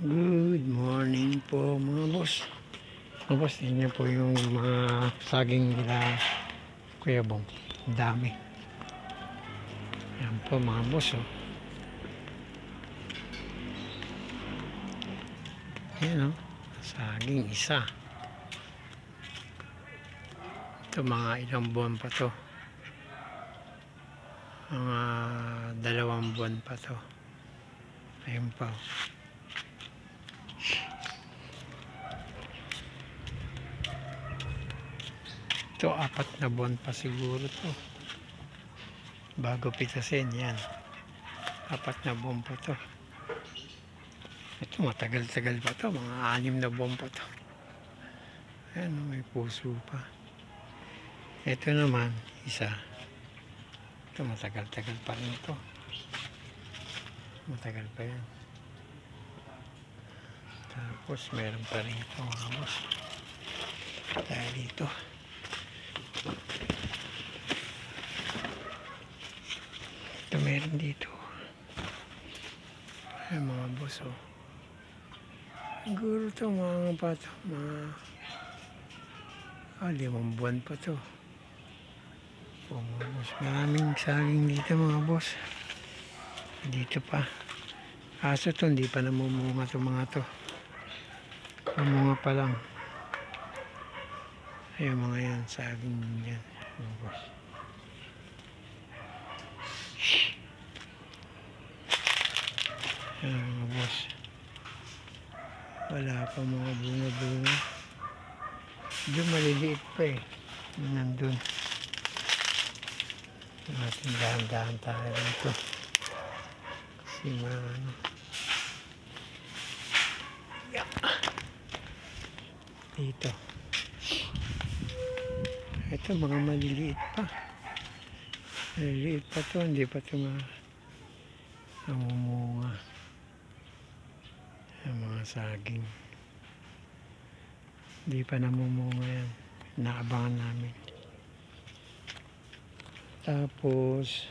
Good morning po mga boss. Mga boss, yun po yung mga saging nila Kuya Bong. Dami. Yan po mga boss. Oh. Yan saging isa. Ito mga ilang buwan pa to. Mga 2 buwan pa to. Ayun pa. Ito 4 na buwan pa siguro to. Bago pitasin yan. 4 na buwan pa to. Ito matagal-tagal pa to. Mga 6 na buwan pa to. Ayan, may puso pa. Ito naman isa. Ito matagal-tagal pa rin ito. Matagal pa yan. Tapos meron pa rin ito mga boss. Dahil dito. Ito meron dito. Ay mga boss oh. Siguro ito mga pato. Mga 5 buwan pa to. Oh, mga boss. Maraming saging dito mga boss. Dito pa. Kaso ito hindi pa namumunga ito mga to. Pamunga pa lang. Ayun mga yan. Saging yan. Mga boss. Ayan mga boss. Wala pa mga bunga-bunga. Doon maliliit pa eh. Nandun. Natin dahan-dahan tayo dito. Kasi maano. Yeah. Dito. Ito mga maliliit pa. Maliliit pa to. Hindi pa ito namumunga. Ang mga saging. Hindi pa namumunga yan. Naabangan namin. Tapos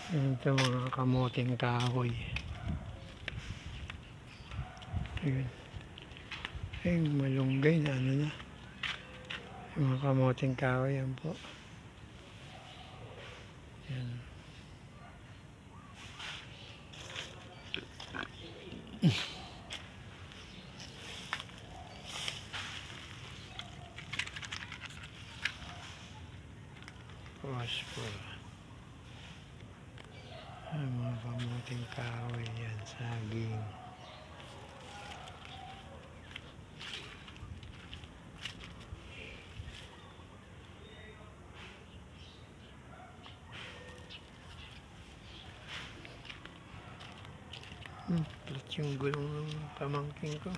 ito mga kamuting kahoy. Ayun. Ayun, malunggay na ano na. Yung mga kamuting kahoy yan po. Yan. Phosphor. Ay, mga kamuting kahoy yan, saging. Plat yung gulong ng pamangking ko.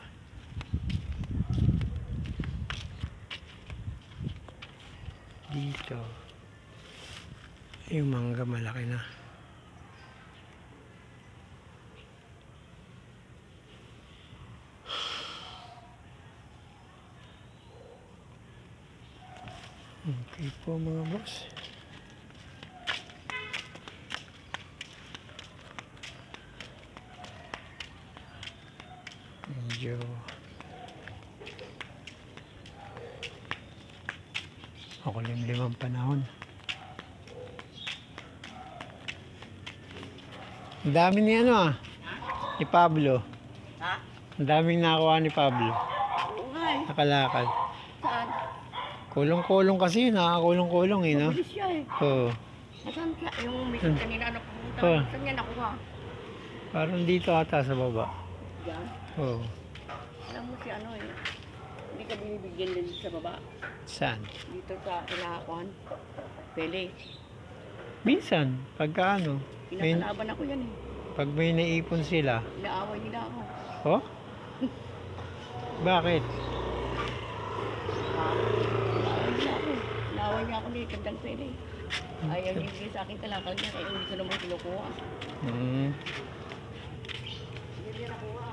Dito. Yung mangga malaki na. Okay po mga boss. Medyo ako limang panahon. Ang dami ni ni Pablo. Ha? Ang daming nakuha ni Pablo. Oo nga eh. Nakalakad. Saan? Kulong-kulong kasi, nakakulong-kulong eh, no? Mabilis siya eh. Oo. Nasaan siya? Yung mission kanina na pumunta. Oh. Saan niya nakuha? Parang dito ata sa baba. Diyan. Oo. Alam mo si ano eh. Hindi ka binibigyan din sa baba. Saan? Dito sa kinakuhan. Pele. Minsan, pagka Pinakalaban ako yan eh. pag may naipon sila. Inaaway nila ako. Oh? Bakit? Inaaway nila ako. Inaaway niya ako ni Kandang Pele. Ayaw niya ibigay sa akin kalakal niya. Kaya hindi ko naman kinukuha. Hmm. Hindi niya nakuha.